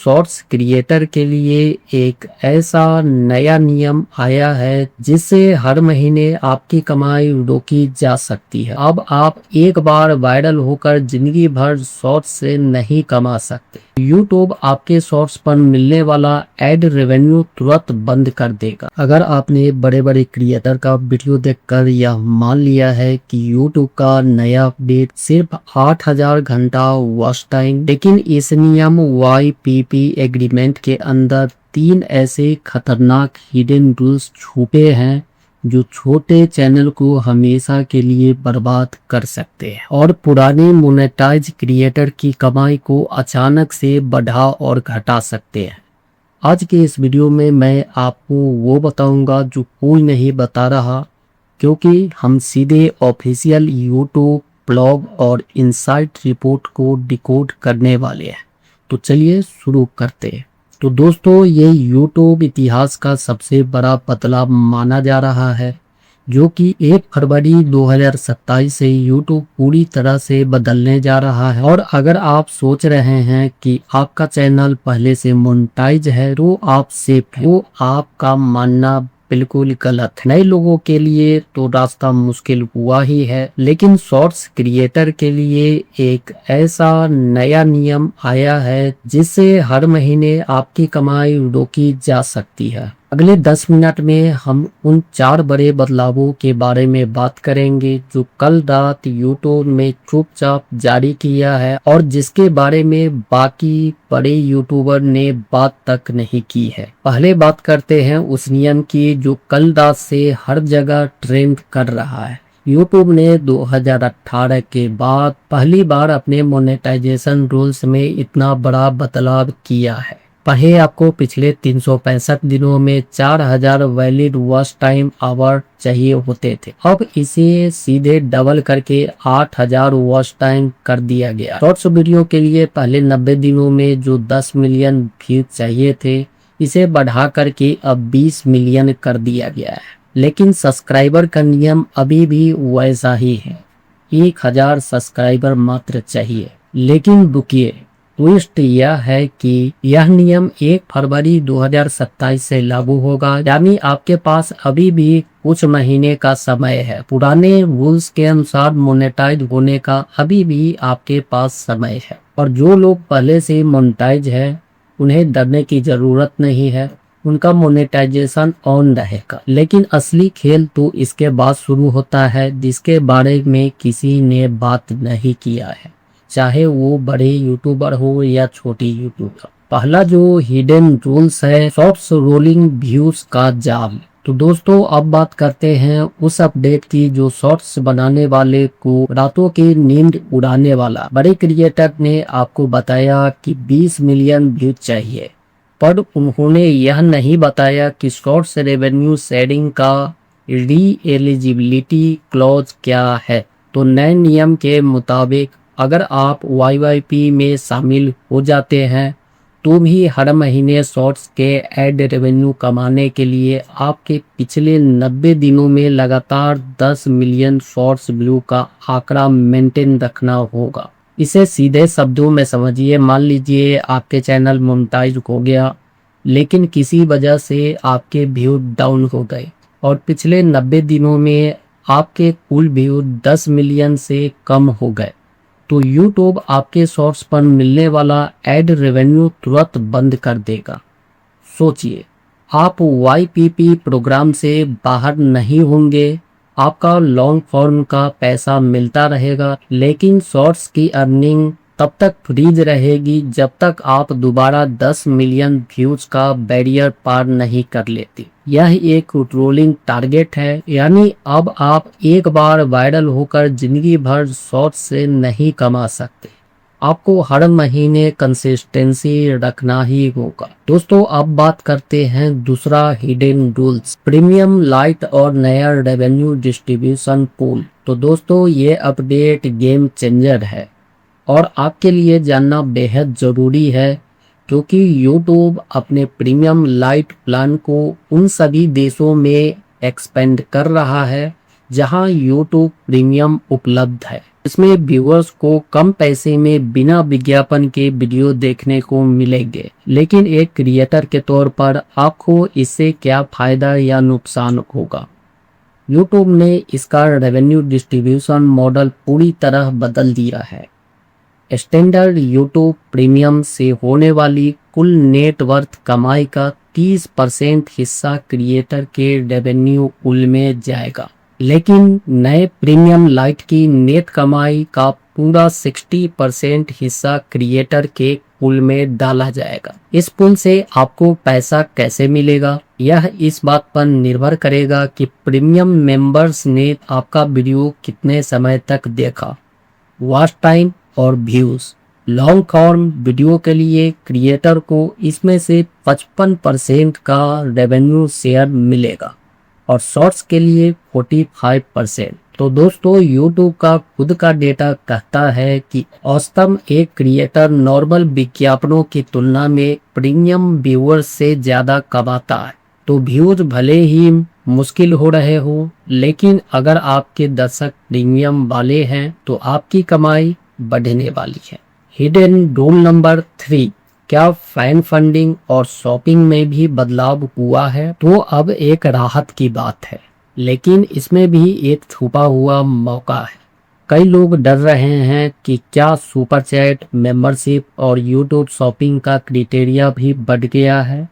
Shorts creator के लिए एक ऐसा नया नियम आया है जिससे हर महीने आपकी कमाई रोकी जा सकती है। अब आप एक बार वायरल होकर जिंदगी भर शॉर्ट्स से नहीं कमा सकते। यूट्यूब आपके शॉर्ट्स पर मिलने वाला एड रेवेन्यू तुरंत बंद कर देगा। अगर आपने बड़े बड़े क्रिएटर का वीडियो देखकर यह मान लिया है कि यूट्यूब का नया अपडेट सिर्फ 8000 घंटा वॉच टाइम, लेकिन इस नियम YPP एग्रीमेंट के अंदर 3 ऐसे खतरनाक हिडन रूल्स छुपे हैं जो छोटे चैनल को हमेशा के लिए बर्बाद कर सकते हैं और पुराने मोनेटाइज क्रिएटर की कमाई को अचानक से बढ़ा और घटा सकते हैं। आज के इस वीडियो में मैं आपको वो बताऊंगा जो कोई नहीं बता रहा, क्योंकि हम सीधे ऑफिशियल यूट्यूब ब्लॉग और इनसाइट रिपोर्ट को डिकोड करने वाले हैं। तो चलिए शुरू करते हैं। तो दोस्तों, ये यूट्यूब इतिहास का सबसे बड़ा बदलाव माना जा रहा है, जो कि 1 फरवरी 2027 से यूट्यूब पूरी तरह से बदलने जा रहा है। और अगर आप सोच रहे हैं कि आपका चैनल पहले से मोनेटाइज है तो आप सेफ हैं, वो आपका मानना बिल्कुल गलत है। नए लोगों के लिए तो रास्ता मुश्किल हुआ ही है, लेकिन शॉर्ट्स क्रिएटर के लिए एक ऐसा नया नियम आया है जिससे हर महीने आपकी कमाई रोकी जा सकती है। अगले 10 मिनट में हम उन 4 बड़े बदलावों के बारे में बात करेंगे जो कल रात यूट्यूब में चुपचाप जारी किया है और जिसके बारे में बाकी बड़े यूट्यूबर ने बात तक नहीं की है। पहले बात करते हैं उस नियम की जो कल रात से हर जगह ट्रेंड कर रहा है। यूट्यूब ने 2018 के बाद पहली बार अपने मोनेटाइजेशन रूल्स में इतना बड़ा बदलाव किया है। पहले आपको पिछले 365 दिनों में 4000 वैलिड वॉच टाइम आवर चाहिए होते थे। अब इसे सीधे डबल करके 8000 वॉच टाइम कर दिया गया। शॉर्ट्स वीडियो के लिए पहले 90 दिनों में जो 10 मिलियन व्यूज चाहिए थे, इसे बढ़ा करके अब 20 मिलियन कर दिया गया है। लेकिन सब्सक्राइबर का नियम अभी भी वैसा ही है, 1000 सब्सक्राइबर मात्र चाहिए। लेकिन रुकिए, ट्विस्ट यह है कि यह नियम 1 फरवरी 2027 से लागू होगा, यानी आपके पास अभी भी कुछ महीने का समय है। पुराने रूल्स के अनुसार मोनेटाइज होने का अभी भी आपके पास समय है और जो लोग पहले से मोनेटाइज है उन्हें डरने की जरूरत नहीं है, उनका मोनेटाइजेशन ऑन रहेगा। लेकिन असली खेल तो इसके बाद शुरू होता है, जिसके बारे में किसी ने बात नहीं किया है, चाहे वो बड़े यूट्यूबर हो या छोटी यूट्यूबर। पहला जो हिडन रूल्स है, शॉर्ट्स रोलिंग व्यूज का जाल। तो दोस्तों, अब बात करते हैं उस अपडेट की जो शॉर्ट्स बनाने वाले को रातों की नींद उड़ाने वाला। बड़े क्रिएटर ने आपको बताया कि 20 मिलियन व्यूज चाहिए, पर उन्होंने यह नहीं बताया कि शॉर्ट्स रेवेन्यू शेयरिंग का री एलिजिबिलिटी क्लॉज क्या है। तो नए नियम के मुताबिक अगर आप YYP में शामिल हो जाते हैं तो भी हर महीने शॉर्ट्स के एड रेवेन्यू कमाने के लिए आपके पिछले 90 दिनों में लगातार 10 मिलियन शॉर्ट्स व्यू का आंकड़ा मेंटेन रखना होगा। इसे सीधे शब्दों में समझिए, मान लीजिए आपके चैनल मोनेटाइज हो गया, लेकिन किसी वजह से आपके व्यू डाउन हो गए और पिछले 90 दिनों में आपके कुल व्यू 10 मिलियन से कम हो गए, तो यूट्यूब आपके शॉर्ट्स पर मिलने वाला एड रेवेन्यू तुरंत बंद कर देगा। सोचिए, आप YPP प्रोग्राम से बाहर नहीं होंगे, आपका लॉन्ग फॉर्म का पैसा मिलता रहेगा, लेकिन शॉर्ट्स की अर्निंग तब तक फ्रीज रहेगी जब तक आप दोबारा 10 मिलियन व्यूज का बैरियर पार नहीं कर लेते। यह एक रोलिंग टारगेट है, यानी अब आप एक बार वायरल होकर जिंदगी भर शॉर्ट्स से नहीं कमा सकते। आपको हर महीने कंसिस्टेंसी रखना ही होगा। दोस्तों, अब बात करते हैं दूसरा हिडन रूल्स, प्रीमियम लाइट और नया रेवेन्यू डिस्ट्रीब्यूशन पूल। तो दोस्तों, ये अपडेट गेम चेंजर है और आपके लिए जानना बेहद ज़रूरी है, क्योंकि यूट्यूब अपने प्रीमियम लाइट प्लान को उन सभी देशों में एक्सपेंड कर रहा है जहां यूट्यूब प्रीमियम उपलब्ध है। इसमें व्यूअर्स को कम पैसे में बिना विज्ञापन के वीडियो देखने को मिलेंगे। लेकिन एक क्रिएटर के तौर पर आपको इससे क्या फायदा या नुकसान होगा? यूट्यूब ने इसका रेवेन्यू डिस्ट्रीब्यूशन मॉडल पूरी तरह बदल दिया है। स्टैंडर्ड यूट्यूब प्रीमियम से होने वाली कुल नेटवर्थ कमाई का 30% हिस्सा क्रिएटर के रेवेन्यू पूल में जाएगा। लेकिन नए प्रीमियम लाइट की नेट कमाई का पूरा 60% हिस्सा क्रिएटर के पूल में डाला जाएगा। इस पूल से आपको पैसा कैसे मिलेगा? यह इस बात पर निर्भर करेगा कि प्रीमियम मेंबर्स ने आपका वीडियो कितने समय तक देखा, वॉच टाइम और व्यूज। लॉन्ग फॉर्म वीडियो के लिए क्रिएटर को इसमें से 55% का रेवेन्यू शेयर मिलेगा और शॉर्ट्स के लिए 45%। तो दोस्तों, यूट्यूब का खुद का डेटा कहता है कि औसतन एक क्रिएटर नॉर्मल विज्ञापनों की तुलना में प्रीमियम व्यूअर्स से ज्यादा कमाता है। तो व्यूज भले ही मुश्किल हो रहे हो, लेकिन अगर आपके दर्शक प्रीमियम वाले हैं तो आपकी कमाई बढ़ने वाली है। हिडन रूल नंबर 3, क्या फैन फंडिंग और शॉपिंग में भी बदलाव हुआ है? तो अब एक राहत की बात है, लेकिन इसमें भी एक छुपा हुआ मौका है। कई लोग डर रहे हैं कि क्या सुपर चैट, मेंबरशिप और यूट्यूब शॉपिंग का क्राइटेरिया भी बढ़ गया है?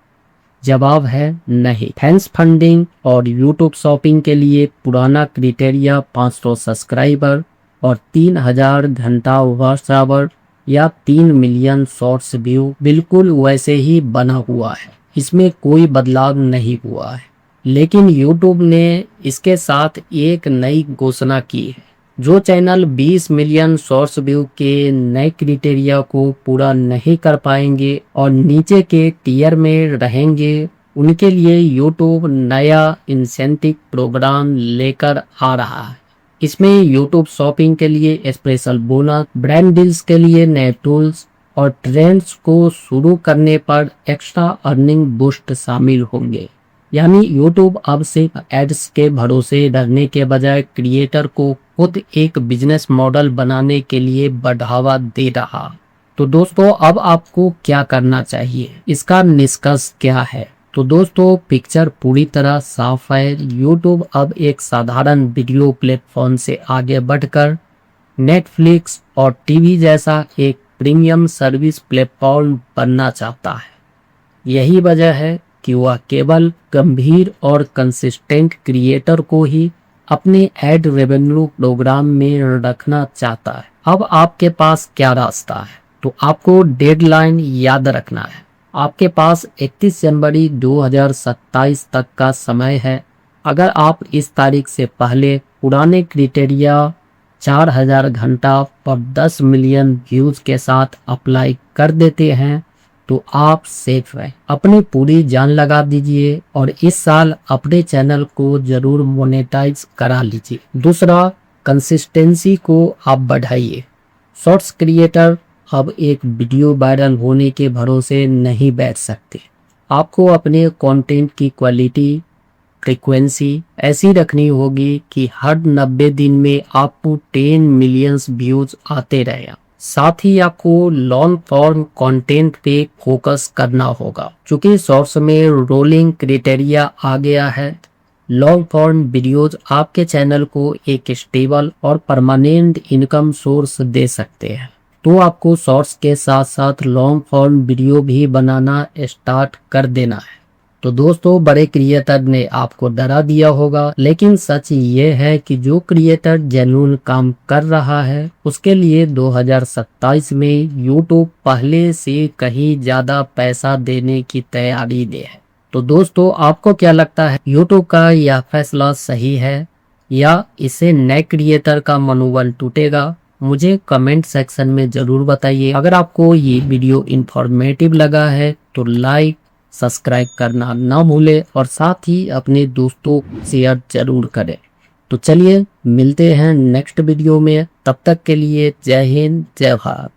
जवाब है नहीं। फैंस फंडिंग और यूट्यूब शॉपिंग के लिए पुराना क्राइटेरिया 500 सब्सक्राइबर और 3000 घंटा वॉच आवर या 3 मिलियन शॉर्ट्स व्यू बिल्कुल वैसे ही बना हुआ है। इसमें कोई बदलाव नहीं हुआ है। लेकिन यूट्यूब ने इसके साथ एक नई घोषणा की है। जो चैनल 20 मिलियन शॉर्ट्स व्यू के नए क्राइटेरिया को पूरा नहीं कर पाएंगे और नीचे के टियर में रहेंगे, उनके लिए यूट्यूब नया इंसेंटिव प्रोग्राम लेकर आ रहा है। इसमें यूट्यूब शॉपिंग के लिए स्पेशल बोनस, ब्रांड डील्स के लिए नए टूल्स और ट्रेंड्स को शुरू करने पर एक्स्ट्रा अर्निंग बूस्ट शामिल होंगे। यानी यूट्यूब अब सिर्फ एड्स के भरोसे रहने के बजाय क्रिएटर को खुद एक बिजनेस मॉडल बनाने के लिए बढ़ावा दे रहा। तो दोस्तों, अब आपको क्या करना चाहिए? इसका निष्कर्ष क्या है? तो दोस्तों, पिक्चर पूरी तरह साफ है। यूट्यूब अब एक साधारण वीडियो प्लेटफॉर्म से आगे बढ़कर नेटफ्लिक्स और टीवी जैसा एक प्रीमियम सर्विस प्लेटफॉर्म बनना चाहता है। यही वजह है कि वह केवल गंभीर और कंसिस्टेंट क्रिएटर को ही अपने एड रेवेन्यू प्रोग्राम में रखना चाहता है। अब आपके पास क्या रास्ता है? तो आपको डेडलाइन याद रखना है। आपके पास 31 जनवरी 2027 तक का समय है। अगर आप इस तारीख से पहले पुराने क्राइटेरिया 4000 घंटा और 10 मिलियन व्यूज के साथ अप्लाई कर देते हैं तो आप सेफ हैं। अपनी पूरी जान लगा दीजिए और इस साल अपने चैनल को जरूर मोनेटाइज करा लीजिए। दूसरा, कंसिस्टेंसी को आप बढ़ाइए। शॉर्ट्स क्रिएटर अब एक वीडियो वायरल होने के भरोसे नहीं बैठ सकते। आपको अपने कंटेंट की क्वालिटी, फ्रीक्वेंसी ऐसी रखनी होगी कि हर 90 दिन में आपको 10 मिलियन व्यूज आते रहे। साथ ही आपको लॉन्ग फॉर्म कंटेंट पे फोकस करना होगा। चूंकि शॉर्ट्स में रोलिंग क्राइटेरिया आ गया है, लॉन्ग फॉर्म वीडियोज आपके चैनल को एक स्टेबल और परमानेंट इनकम सोर्स दे सकते हैं। तो आपको शॉर्ट्स के साथ साथ लॉन्ग फॉर्म वीडियो भी बनाना स्टार्ट कर देना है। तो दोस्तों, बड़े क्रिएटर ने आपको डरा दिया होगा, लेकिन सच ये है कि जो क्रिएटर जेन्युइन काम कर रहा है उसके लिए 2027 में यूट्यूब पहले से कहीं ज्यादा पैसा देने की तैयारी में है। तो दोस्तों, आपको क्या लगता है, यूट्यूब का यह फैसला सही है या इससे नए क्रिएटर का मनोबल टूटेगा? मुझे कमेंट सेक्शन में जरूर बताइए। अगर आपको ये वीडियो इंफॉर्मेटिव लगा है तो लाइक, सब्सक्राइब करना ना भूले और साथ ही अपने दोस्तों को शेयर जरूर करें। तो चलिए मिलते हैं नेक्स्ट वीडियो में। तब तक के लिए जय हिंद, जय भारत।